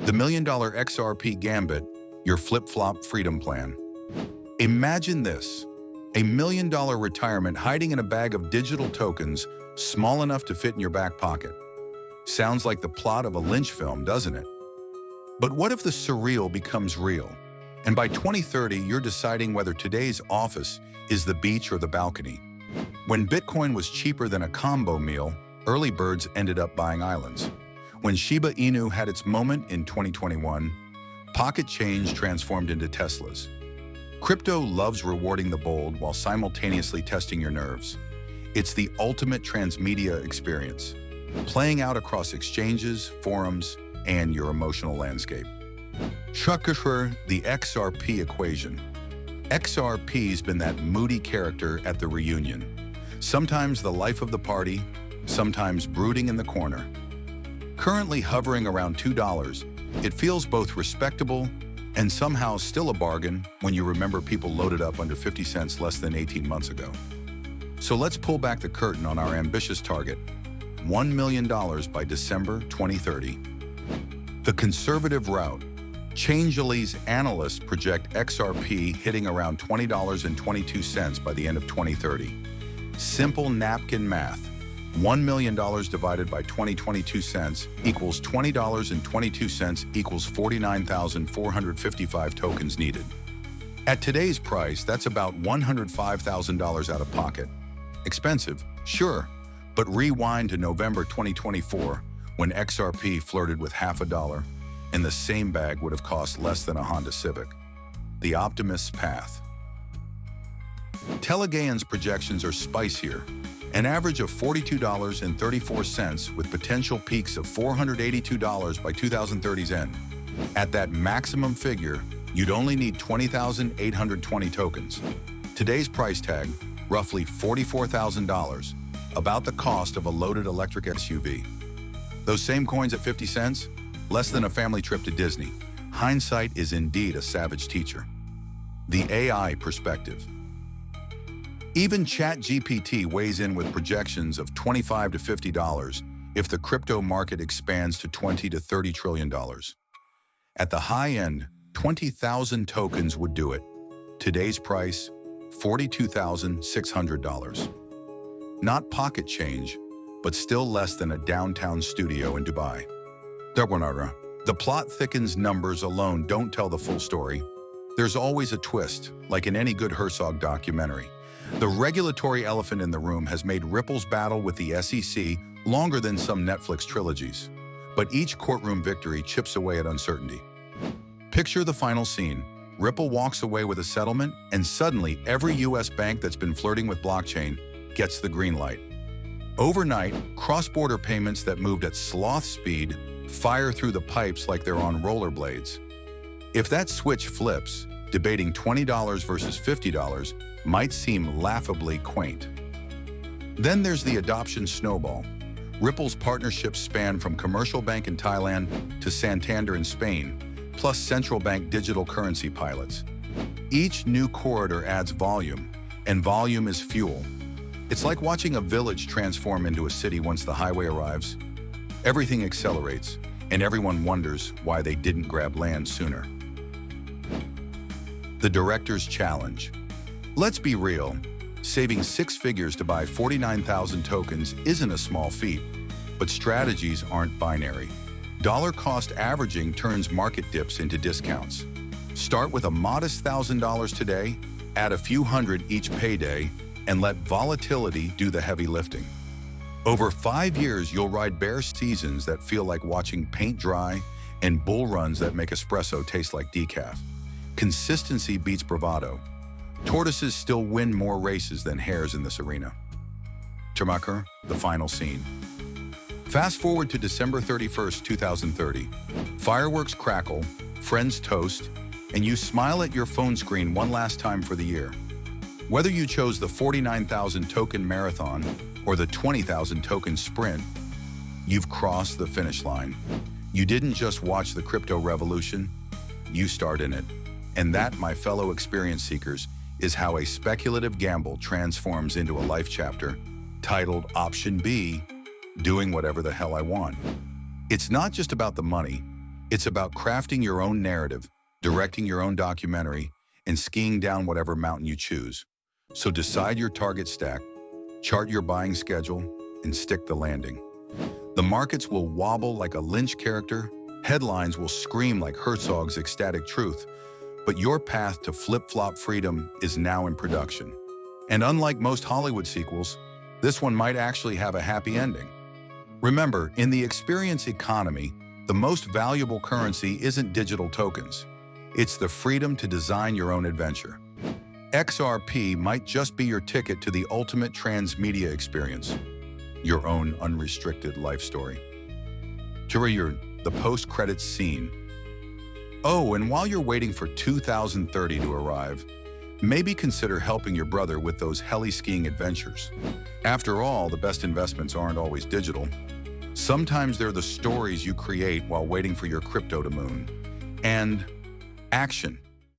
The $1 Million XRP Gambit, your flip-flop freedom plan. Imagine this, a $1 million retirement hiding in a bag of digital tokens small enough to fit in your back pocket. Sounds like the plot of a Lynch film, doesn't it? But what if the surreal becomes real? And by 2030, you're deciding whether today's office is the beach or the balcony. When Bitcoin was cheaper than a combo meal, early birds ended up buying islands. When Shiba Inu had its moment in 2021, pocket change transformed into Teslas. Crypto loves rewarding the bold while simultaneously testing your nerves. It's the ultimate transmedia experience, playing out across exchanges, forums, and your emotional landscape. Shukr, the XRP equation. XRP's been that moody character at the reunion. Sometimes the life of the party, sometimes brooding in the corner. Currently hovering around $2, it feels both respectable and somehow still a bargain when you remember people loaded up under 50 cents less than 18 months ago. So let's pull back the curtain on our ambitious target, $1 million by December 2030. The conservative route. Changelly's analysts project XRP hitting around $20.22 by the end of 2030. Simple napkin math. $1 million divided by 2022 cents equals $20.22 equals 49,455 tokens needed. At today's price, that's about $105,000 out of pocket. Expensive, sure, but rewind to November 2024 when XRP flirted with $0.50 and the same bag would have cost less than a Honda Civic. The optimist's path. Telegaon's projections are spicier. An average of $42.34 with potential peaks of $482 by 2030's end. At that maximum figure, you'd only need 20,820 tokens. Today's price tag, roughly $44,000, about the cost of a loaded electric SUV. Those same coins at 50 cents, less than a family trip to Disney. Hindsight is indeed a savage teacher. The AI perspective. Even ChatGPT weighs in with projections of $25 to $50 if the crypto market expands to $20 to $30 trillion. At the high end, 20,000 tokens would do it. Today's price, $42,600. Not pocket change, but still less than a downtown studio in Dubai. The plot thickens, numbers alone don't tell the full story. There's always a twist, like in any good Herzog documentary. The regulatory elephant in the room has made Ripple's battle with the SEC longer than some Netflix trilogies. But each courtroom victory chips away at uncertainty. Picture the final scene. Ripple walks away with a settlement, and suddenly every US bank that's been flirting with blockchain gets the green light. Overnight, cross-border payments that moved at sloth speed fire through the pipes like they're on rollerblades. If that switch flips, debating $20 versus $50 might seem laughably quaint. Then there's the adoption snowball. Ripple's partnerships span from commercial bank in Thailand to Santander in Spain, plus central bank digital currency pilots. Each new corridor adds volume, and volume is fuel. It's like watching a village transform into a city once the highway arrives. Everything accelerates, and everyone wonders why they didn't grab land sooner. The director's challenge. Let's be real, saving 6 figures to buy 49,000 tokens isn't a small feat, but strategies aren't binary. Dollar cost averaging turns market dips into discounts. Start with a modest $1,000 today, add a few hundred each payday, and let volatility do the heavy lifting. Over 5 years, you'll ride bear seasons that feel like watching paint dry and bull runs that make espresso taste like decaf. Consistency beats bravado. Tortoises still win more races than hares in this arena. Termaker, the final scene. Fast forward to December 31st, 2030. Fireworks crackle, friends toast, and you smile at your phone screen one last time for the year. Whether you chose the 49,000 token marathon or the 20,000 token sprint, you've crossed the finish line. You didn't just watch the crypto revolution, you starred in it. And that, my fellow experience seekers, is how a speculative gamble transforms into a life chapter titled Option B, Doing Whatever the Hell I Want. It's not just about the money, It's about crafting your own narrative, directing your own documentary, and skiing down whatever mountain you choose. So decide your target stack, chart your buying schedule, and stick the landing. The markets will wobble like a Lynch character, headlines will scream like Herzog's ecstatic truth, but your path to flip-flop freedom is now in production. And unlike most Hollywood sequels, this one might actually have a happy ending. Remember, in the experience economy, the most valuable currency isn't digital tokens. It's the freedom to design your own adventure. XRP might just be your ticket to the ultimate transmedia experience, your own unrestricted life story. The post-credits scene. Oh, and while you're waiting for 2030 to arrive, maybe consider helping your brother with those heli-skiing adventures. After all, the best investments aren't always digital. Sometimes they're the stories you create while waiting for your crypto to moon. And action.